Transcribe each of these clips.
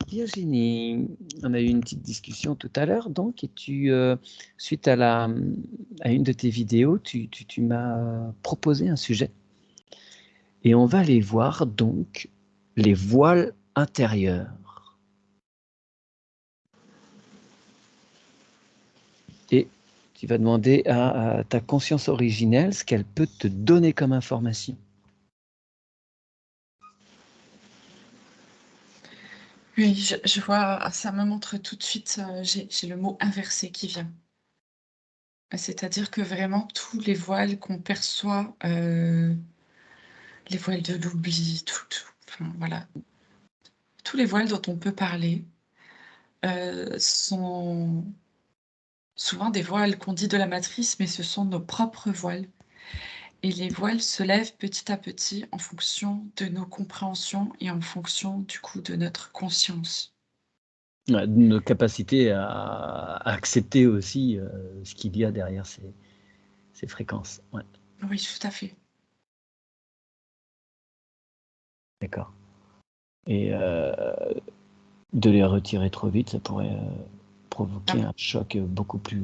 Virginie, on a eu une petite discussion tout à l'heure, donc, et suite à une de tes vidéos, tu m'as proposé un sujet, et on va aller voir donc les voiles intérieurs. Et tu vas demander à ta conscience originelle ce qu'elle peut te donner comme information. Oui, je vois, ça me montre tout de suite, j'ai le mot inversé qui vient. C'est-à-dire que vraiment tous les voiles qu'on perçoit, les voiles de l'oubli, enfin voilà, tous les voiles dont on peut parler, sont souvent des voiles qu'on dit de la matrice, mais ce sont nos propres voiles et les voiles se lèvent petit à petit en fonction de nos compréhensions et en fonction, du coup, de notre conscience. Ouais, nos capacités à accepter aussi ce qu'il y a derrière ces fréquences. Ouais, Oui, tout à fait. d'accord. Et de les retirer trop vite, ça pourrait provoquer un choc beaucoup plus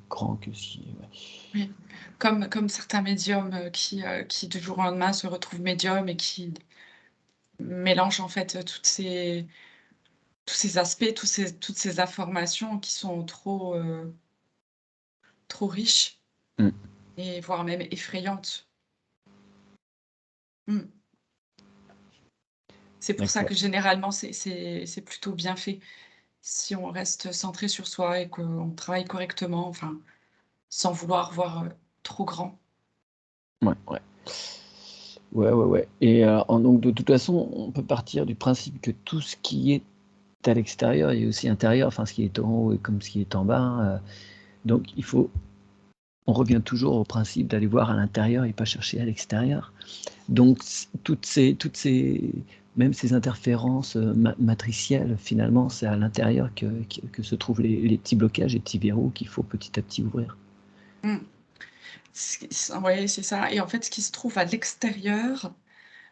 grand que si. Ouais. Oui, comme certains médiums, qui du jour au lendemain se retrouvent médiums et qui mélangent en fait, tous ces aspects, toutes ces informations qui sont trop riches Mm. et voire même effrayantes. Mmh. C'est pour ça D'accord. que généralement c'est plutôt bien fait. Si on reste centré sur soi et qu'on travaille correctement, enfin, sans vouloir voir, trop grand. Ouais, ouais. Ouais, ouais, ouais. Et donc, de toute façon, on peut partir du principe que tout ce qui est à l'extérieur est aussi intérieur, enfin, ce qui est en haut est comme ce qui est en bas. Donc, on revient toujours au principe d'aller voir à l'intérieur et pas chercher à l'extérieur. Donc, même ces interférences matricielles, finalement, c'est à l'intérieur que se trouvent les petits blocages et petits verrous qu'il faut petit à petit ouvrir. Mmh. Ouais, c'est ça et en fait, ce qui se trouve à l'extérieur,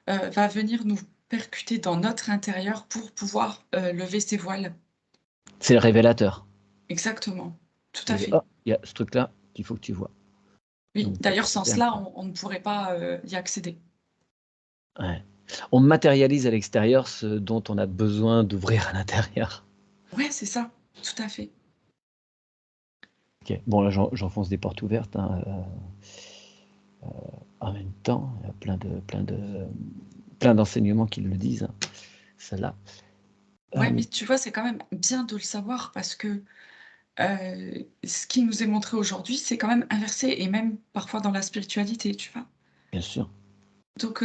va venir nous percuter dans notre intérieur pour pouvoir, lever ses voiles. C'est le révélateur. Exactement, tout à C'est: fait. «Oh, il y a ce truc-là qu'il faut que tu vois». Oui, Donc d'ailleurs sans c'est cela, important. on ne pourrait pas, y accéder. Ouais. On matérialise à l'extérieur ce dont on a besoin d'ouvrir à l'intérieur. Ouais, c'est ça, tout à fait. OK. Bon, là, j'enfonce des portes ouvertes, hein, en même temps, il y a plein d'enseignements qui le disent, hein, celle-là. Ouais, mais Hem, tu vois, c'est quand même bien de le savoir parce que, ce qui nous est montré aujourd'hui, c'est quand même inversé et même parfois dans la spiritualité, tu vois? bien sûr. Donc,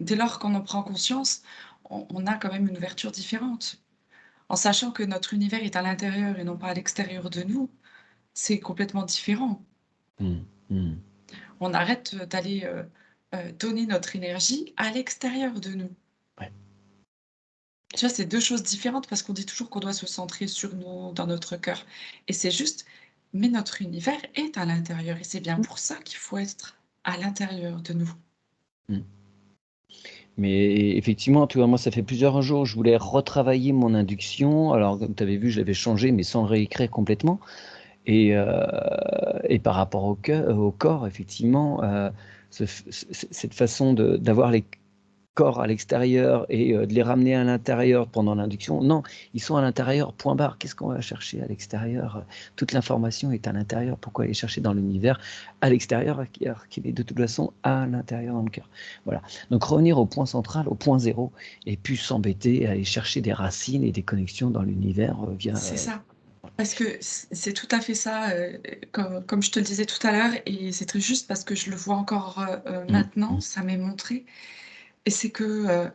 dès lors qu'on en prend conscience, on a quand même une ouverture différente. En sachant que notre univers est à l'intérieur et non pas à l'extérieur de nous, c'est complètement différent. Mmh. Mmh. On arrête, d'aller, donner notre énergie à l'extérieur de nous. Ouais. Tu vois, c'est 2 choses différentes parce qu'on dit toujours qu'on doit se centrer sur nous, dans notre cœur et c'est juste, mais notre univers est à l'intérieur et c'est bien Mmh. pour ça qu'il faut être à l'intérieur de nous. Mmh. Mais effectivement, tu vois, moi, ça fait plusieurs jours, je voulais retravailler mon induction. Alors, comme tu avais vu, je l'avais changé, mais sans le réécrire complètement. Et par rapport au corps, effectivement, cette façon d'avoir les corps à l'extérieur et de les ramener à l'intérieur pendant l'induction, non, ils sont à l'intérieur, point barre. Qu'est-ce qu'on va chercher à l'extérieur? Toute l'information est à l'intérieur. Pourquoi aller chercher dans l'univers à l'extérieur, alors qu'il est de toute façon à l'intérieur dans le cœur? Voilà. Donc revenir au point central, au point zéro, et puis s'embêter à aller chercher des racines et des connexions dans l'univers via. C'est ça. Parce que c'est tout à fait ça, comme je te le disais tout à l'heure et c'est très juste parce que je le vois encore, Mmh, maintenant, mmh, ça m'est montré et c'est que,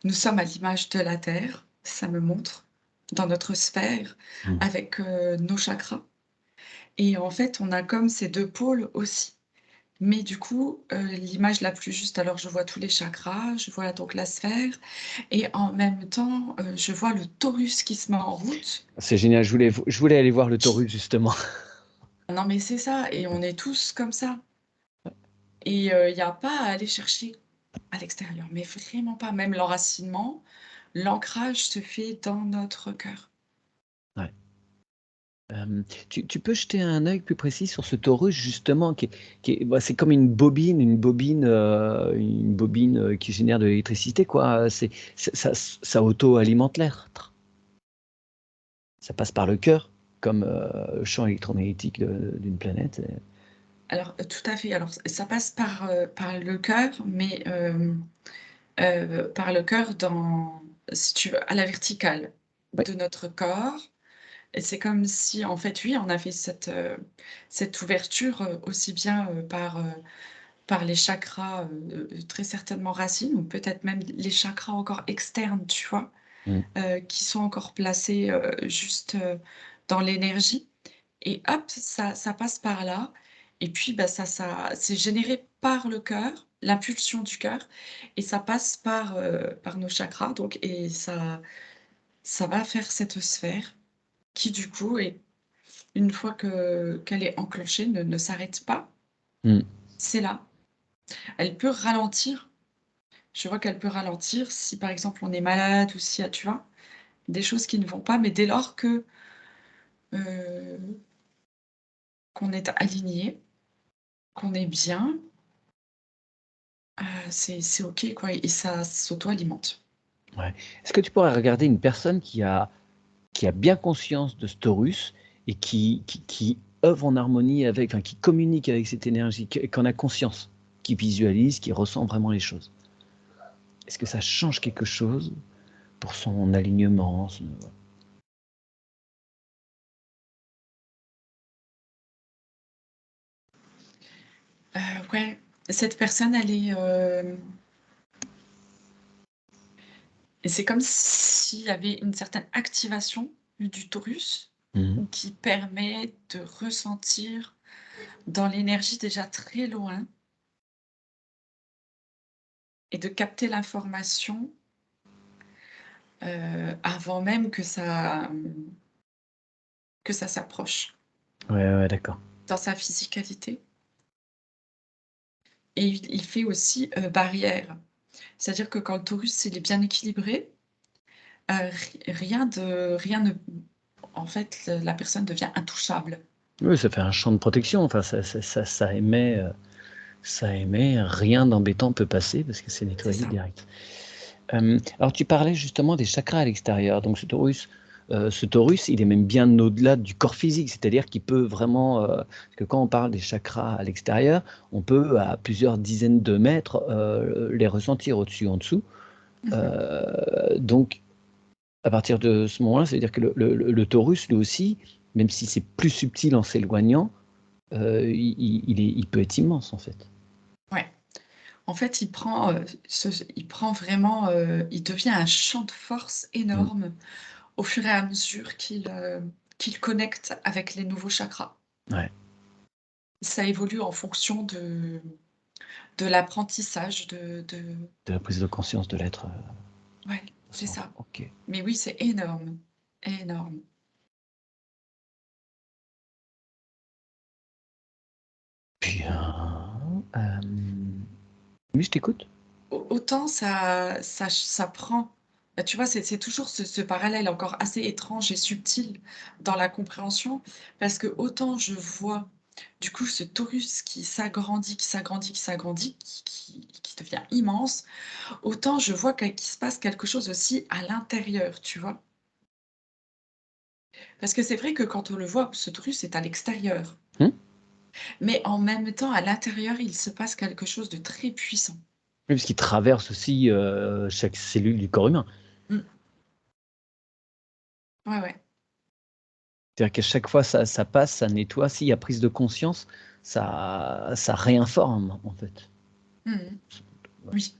nous sommes à l'image de la Terre, ça me montre, dans notre sphère mmh. avec, nos chakras et en fait, on a comme ces 2 pôles aussi. Mais du coup, l'image la plus juste, alors je vois tous les chakras, je vois donc la sphère et en même temps, je vois le torus qui se met en route. C'est génial, je voulais aller voir le taurus justement. Non mais c'est ça et on est tous comme ça et il y a pas à aller chercher à l'extérieur, mais vraiment pas. Même l'enracinement, L'ancrage se fait dans notre cœur. Ouais. Tu peux jeter un œil plus précis sur ce torus justement bah, c'est comme une bobine, qui génère de l'électricité quoi, ça auto-alimente l'être. Ça passe par le cœur comme, le champ électromagnétique d'une planète et Alors, tout à fait. Alors ça passe par le cœur, mais par le cœur si tu veux, à la verticale ouais. de notre corps. Et c'est comme si, en fait, oui, on avait cette ouverture, aussi bien, par les chakras, très certainement racines ou peut-être même les chakras encore externes, tu vois? Mmh. Qui sont encore placés, juste, dans l'énergie et hop, ça passe par là et puis, bah, c'est généré par le cœur, l'impulsion du cœur et ça passe par nos chakras donc et ça va faire cette sphère qui, du coup, une fois qu'elle est enclenchée, ne s'arrête pas. Mmh. C'est là. Elle peut ralentir. Je vois qu'elle peut ralentir si, par exemple, on est malade ou s'il y a, tu vois? Des choses qui ne vont pas, mais dès lors heu, qu'on est aligné, qu'on est bien, c'est OK, quoi et ça s'auto-alimente. Ouais. Est-ce que tu pourrais regarder une personne qui a bien conscience de ce torus et qui œuvre en harmonie avec, enfin, qui communique avec cette énergie, qui en a conscience, qui visualise, qui ressent vraiment les choses? Est-ce que ça change quelque chose pour son alignement, Ouais, cette personne, elle est, et c'est comme s'il y avait une certaine activation du torus Mmh. qui permet de ressentir dans l'énergie déjà très loin et de capter l'information, avant même que ça s'approche Ouais, ouais, d'accord. dans sa physicalité et il fait aussi, barrière. C'est-à-dire que quand le torus, il est bien équilibré, rien ne en fait, la personne devient intouchable. Oui, ça fait un champ de protection, enfin ça émet, rien d'embêtant peut passer parce que c'est C'est nettoyé ça. direct. Alors tu parlais justement des chakras à l'extérieur, donc ce torus, il est même bien au-delà du corps physique, c'est-à-dire qu'il peut vraiment, parce que quand on parle des chakras à l'extérieur, on peut à plusieurs dizaines de mètres, les ressentir au-dessus, en dessous. Mmh. Donc à partir de ce moment-là, ça veut dire que le torus, lui aussi, même si c'est plus subtil en s'éloignant, il peut être immense, en fait. Ouais. En fait, il prend vraiment, il devient un champ de force Mmh. énorme au fur et à mesure qu'il connecte avec les nouveaux chakras. Ouais, Ça évolue en fonction de l'apprentissage de la prise de conscience de l'être, ouais, au c'est sens ça. OK. Mais oui, c'est énorme, énorme. Bien, oui, je t'écoute. Autant ça prend bah, tu vois, c'est toujours ce parallèle encore assez étrange et subtil dans la compréhension, parce que autant je vois, du coup, ce torus qui s'agrandit, qui s'agrandit, qui s'agrandit, qui devient immense, autant je vois qu'il se passe quelque chose aussi à l'intérieur, tu vois? Parce que c'est vrai que quand on le voit, ce torus est à l'extérieur, Mmh? mais en même temps, à l'intérieur, il se passe quelque chose de très puissant. Oui, parce qu'il traverse aussi, chaque cellule du corps humain. Mmh. Ouais, ouais. C'est-à-dire qu'à chaque fois ça passe, ça nettoie. S'il y a prise de conscience, ça réinforme, en fait. Mmh. Oui.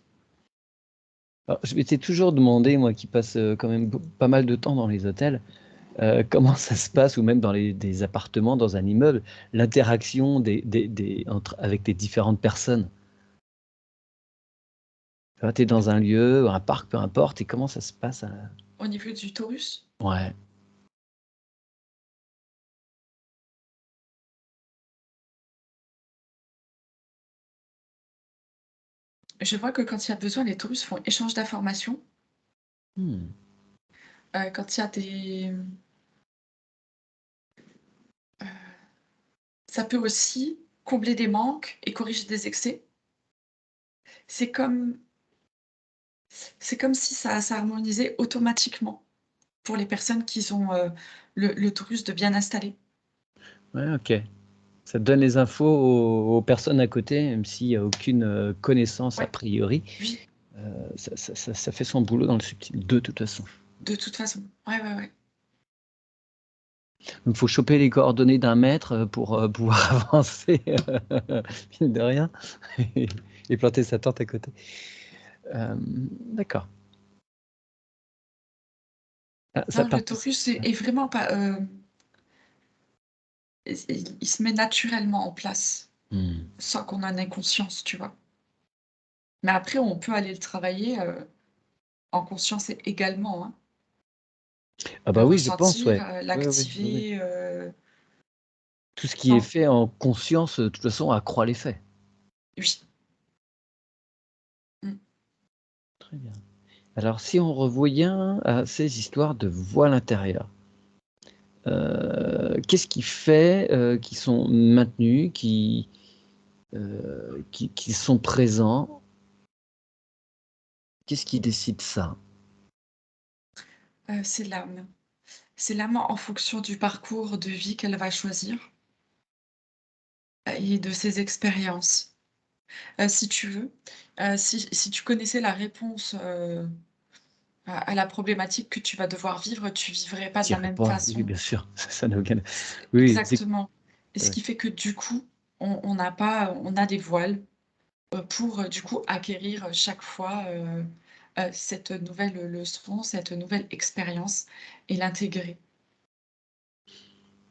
Alors je m'étais toujours demandé, moi qui passe, quand même pas mal de temps dans les hôtels, comment ça se passe ou même dans des appartements, dans un immeuble, l'interaction des entre avec les différentes personnes. Tu es dans un lieu, un parc, peu importe et comment ça se passe, Au niveau du taurus? ouais. Je vois que quand il y a besoin, les taurus font échange d'informations Mmh. Quand il y a des heu, ça peut aussi combler des manques et corriger des excès. C'est comme c'est comme si ça harmonisait automatiquement pour les personnes qui ont, le Taurus de bien installé. Ouais, OK. Ça te donne les infos aux personnes à côté, même s'il y a aucune, connaissance a Ouais, priori. oui, Ça fait son boulot dans le subtil, de toute façon. de toute façon. Ouais, ouais, ouais. Donc faut choper les coordonnées d'un maître, pour, pouvoir avancer, mine de rien et planter sa tente à côté. D'accord. Ah, ça Non, le participe. Taurus est vraiment pas, il se met naturellement en place, Mmh. sans qu'on en ait conscience, tu vois? Mais après on peut aller le travailler, en conscience également, hein. Ah Le bah oui, je pense, ressentir, ouais. Oui, oui, oui, oui. l'activer, Tout ce qui est sans fait en conscience, de toute façon accroît l'effet. oui. Mmh. Très bien. Alors si on revient à ces histoires de voile intérieur, qu'est-ce qui fait, qu'ils sont maintenus, qu'ils sont présents? Qu'est-ce qui décide ça? C'est l'âme. C'est l'âme en fonction du parcours de vie qu'elle va choisir, et de ses expériences. Si tu veux, si tu connaissais la réponse, à la problématique que tu vas devoir vivre, tu vivrais pas de Tu la irais même pas, oui, façon. bien sûr, ça n'a aucun oui, c'est Exactement, et ce ouais. qui fait que du coup, on a des voiles, pour, du coup acquérir, chaque fois, cette nouvelle leçon, cette nouvelle expérience et l'intégrer.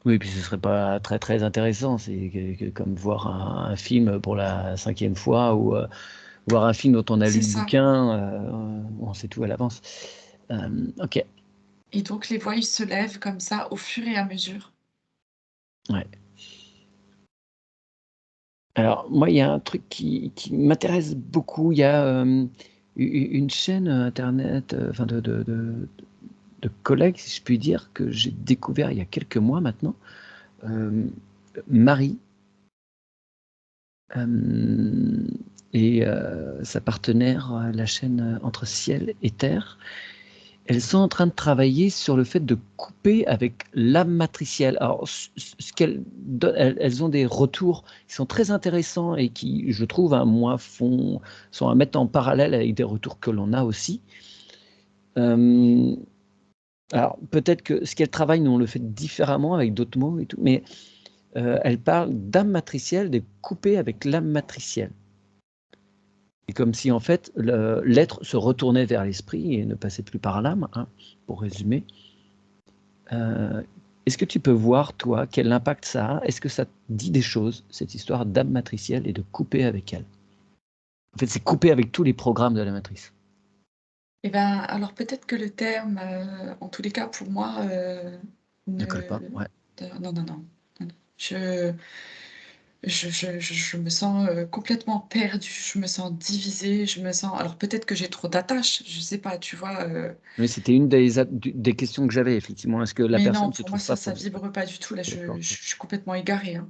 Oui, puis ce serait pas très, très intéressant. C'est que comme voir un film pour la 5e fois ou, voir un film dont on a lu C'est le ça, bouquin, on sait tout à l'avance. OK, et donc les voiles se lèvent comme ça au fur et à mesure. ouais. Alors moi, il y a un truc qui m'intéresse beaucoup. Il y a, une chaîne, internet, enfin de collègues, si je puis dire, que j'ai découvert il y a quelques mois maintenant. Hem, Marie, hem et sa partenaire, la chaîne, Entre ciel et terre. Elles sont en train de travailler sur le fait de couper avec l'âme matricielle. Alors ce qu'elles donnent, elles ont des retours qui sont très intéressants et qui, je trouve, hein, moi, sont à mettre en parallèle avec des retours que l'on a aussi. Hem, alors peut-être que ce qu'elles travaillent, nous, on le fait différemment avec d'autres mots et tout, mais elles parlent d'âme matricielle, de couper avec l'âme matricielle. Et comme si, en fait, l'être se retournait vers l'esprit et ne passait plus par l'âme, hein, pour résumer. Heu, est-ce que tu peux voir, toi, quel impact ça a? Est-ce que ça te dit des choses, cette histoire d'âme matricielle et de couper avec elle? En fait, c'est couper avec tous les programmes de la matrice. Et ben, alors peut-être que le terme, en tous les cas pour moi, Ne colle ne pas? Ouais. non, non, non, non, non. Je me sens, complètement perdue, je me sens divisée, je me sens alors peut-être que j'ai trop d'attaches, je sais pas, tu vois? Oui, c'était une des questions que j'avais effectivement. Est-ce que la Mais personne non, ne se pour moi trouve pas ça vibre pas du tout là, OK, d'accord, je OK. suis complètement égarée, hein.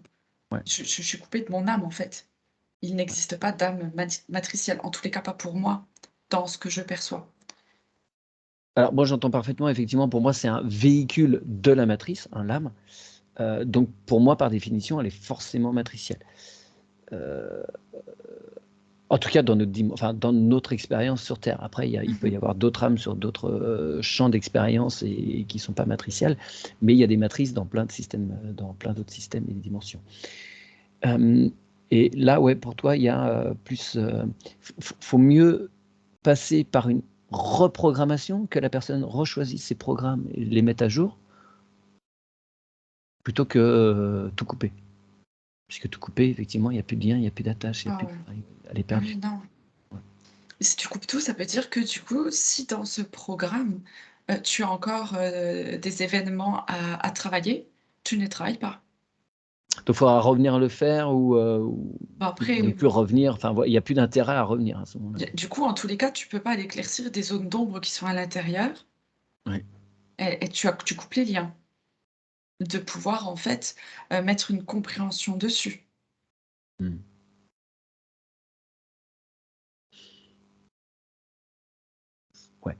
Ouais, Je suis coupée de mon âme, en fait. Il ouais. n'existe pas d'âme matricielle, en tous les cas pas pour moi, dans ce que je perçois. Alors moi, j'entends parfaitement, effectivement, pour moi, c'est un véhicule de la matrice, hein, l'âme. Donc pour moi, par définition, elle est forcément matricielle. Heu En tout cas, dans notre expérience sur terre. Après, il peut y Mmh. avoir d'autres âmes sur d'autres, champs d'expérience et qui sont pas matricielles, mais il y a des matrices dans plein de systèmes, dans plein d'autres systèmes et dimensions. Hem et là, ouais, pour toi, il y a, plus, faut mieux passer par une reprogrammation, que la personne rechoisisse ses programmes et les mette à jour, plutôt que, tout couper. Puisque tout couper, effectivement, il y a plus de lien, il y a plus d'attache, il y a Ah plus de ouais. elle est Ah oui, perdue. non. Ouais. Et si tu coupes tout, ça veut dire que du coup, si dans ce programme, tu as encore, des événements à travailler, tu ne les travailles pas. il faudra revenir le faire ou Bon, après, ne plus revenir. Enfin, il n'y a plus d'intérêt à revenir à ce moment-là. du coup, en tous les cas, tu peux pas aller éclaircir des zones d'ombre qui sont à l'intérieur Ouais. et tu coupes les liens. De pouvoir, en fait, mettre une compréhension dessus. Mmh. Ouais.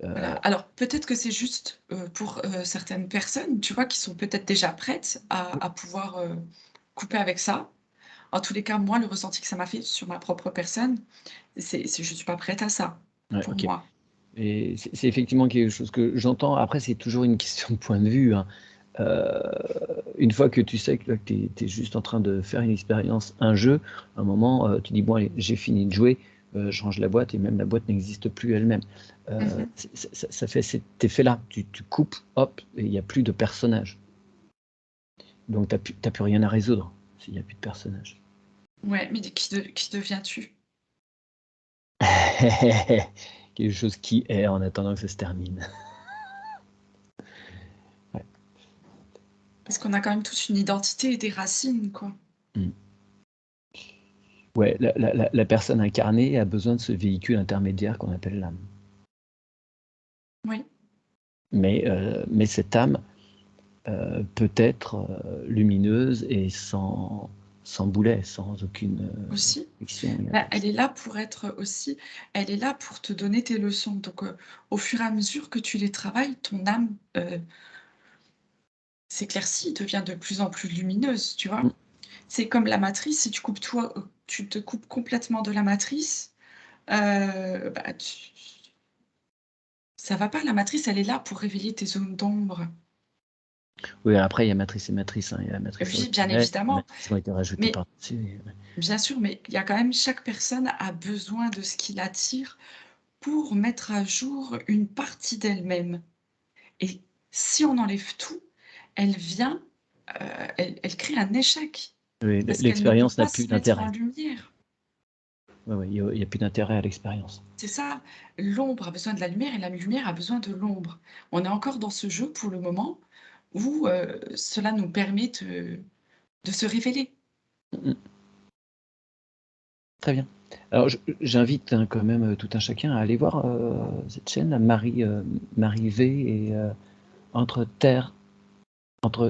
Voilà. Alors peut-être que c'est juste, pour, certaines personnes, tu vois, qui sont peut-être déjà prêtes à pouvoir, couper avec ça. En tous les cas, moi, le ressenti que ça m'a fait sur ma propre personne, c'est je suis pas prête à ça, Ouais, pour OK. moi. Et c'est effectivement quelque chose que j'entends. Après, c'est toujours une question de point de vue, hein. Une fois que tu sais que tu es juste en train de faire une expérience, un jeu, à un moment, tu dis: «Bon allez, j'ai fini de jouer, je range la boîte» et même la boîte n'existe plus elle-même. Mmh. Ça fait cet effet-là. Tu coupes, hop, et il y a plus de personnage. Donc tu plus rien à résoudre s'il y a plus de personnage. Ouais, mais qui deviens-tu? Quelque chose qui est en attendant que ça se termine. Ouais. Parce qu'on a quand même tous une identité et des racines, quoi. Mmh. Ouais, la personne incarnée a besoin de ce véhicule intermédiaire qu'on appelle l'âme. Oui, Mais cette âme, peut être, lumineuse et sans boulet, sans aucune, aussi. fiction. Il y a Bah, pas de elle est là pour être aussi elle est là pour te donner tes leçons. Donc, au fur et à mesure que tu les travailles, ton âme, s'éclaircit, devient de plus en plus lumineuse, tu vois? mmh, C'est comme la matrice, si tu te coupes complètement de la matrice, bah, tu ça va pas. La matrice, elle est là pour réveiller tes zones d'ombre. oui, après il y a matrice et matrice, hein. Il y a la matrice Oui, bien originelle, les évidemment, matrices qui ont été rajoutées mais par-dessus, ouais. bien sûr, mais il y a quand même chaque personne a besoin de ce qui l'attire pour mettre à jour une partie d'elle-même et si on enlève tout, elle vient, elle crée un échec Oui, parce qu'elle ne peut l'expérience n'a pas plus se mettre en d'intérêt. lumière. Ouais, ouais, il y a plus d'intérêt à l'expérience. C'est ça, l'ombre a besoin de la lumière et la lumière a besoin de l'ombre. On est encore dans ce jeu pour le moment où, cela nous permet de se révéler. Mmh mh. Très bien. Alors j'invite, hein, quand même, tout un chacun à aller voir, cette chaîne, la Marie V et entre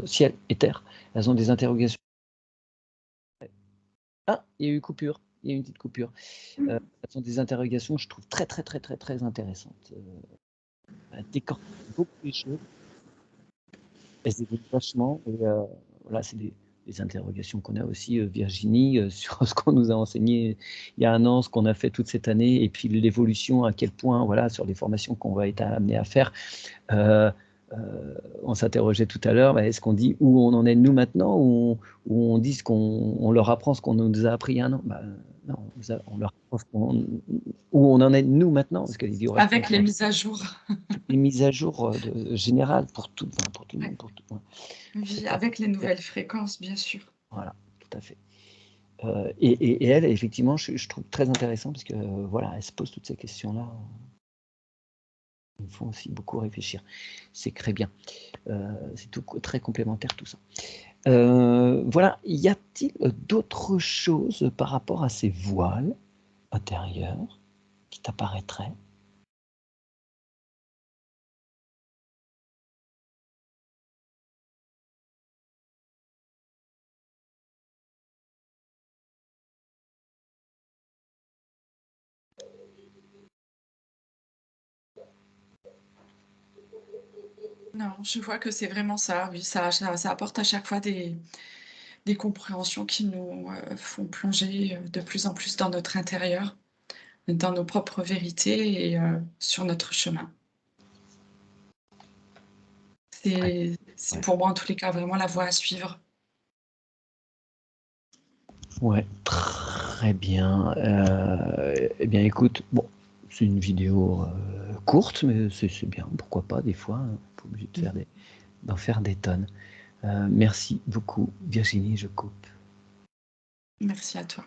ciel et terre. Elles ont des interrogations. Ah! Il y a eu coupure, il y a eu une petite coupure. Mmh. Elles ont des interrogations, je trouve très, très, très, très, très intéressantes. Elles décortiquent beaucoup les choses. Elles évoluent vachement et voilà, c'est des interrogations qu'on a aussi, Virginie, sur ce qu'on nous a enseigné il y a 1 an, ce qu'on a fait toute cette année et puis l'évolution, à quel point, voilà, sur les formations qu'on va être amenés à faire. Heu on s'interrogeait tout à l'heure, bah, est-ce qu'on dit où on en est nous maintenant ou on dit ce on leur apprend ce qu'on nous a appris il y a 1 an? Bah, non, on leur apprend où on en est nous maintenant, parce que les vies Avec les change. mises à jour. Toutes les mises à jour, générales pour tout, enfin pour tout le Ouais, monde, pour tout, ouais. oui, C'est pas avec les nouvelles fréquences, bien sûr. voilà, tout à fait. Et elle, effectivement, je trouve très intéressant parce que, voilà, elle se pose toutes ces questions-là, ils me font aussi beaucoup réfléchir. C'est très bien. C'est tout très complémentaire tout ça. Voilà, y a-t-il, d'autres choses par rapport à ces voiles intérieurs qui t'apparaîtraient? Non, je vois que c'est vraiment ça, oui, ça apporte à chaque fois des compréhensions qui nous, font plonger, de plus en plus dans notre intérieur, dans nos propres vérités et sur notre chemin. Très C'est ouais. pour moi, en tous les cas, vraiment la voie à suivre. Ouais, très bien, et bien écoute, bon, c'est une vidéo, courte, mais c'est bien, pourquoi pas des fois, hein, pas obligé de faire Mmh. d'en faire des tonnes. Merci beaucoup Virginie, je coupe. Merci à toi.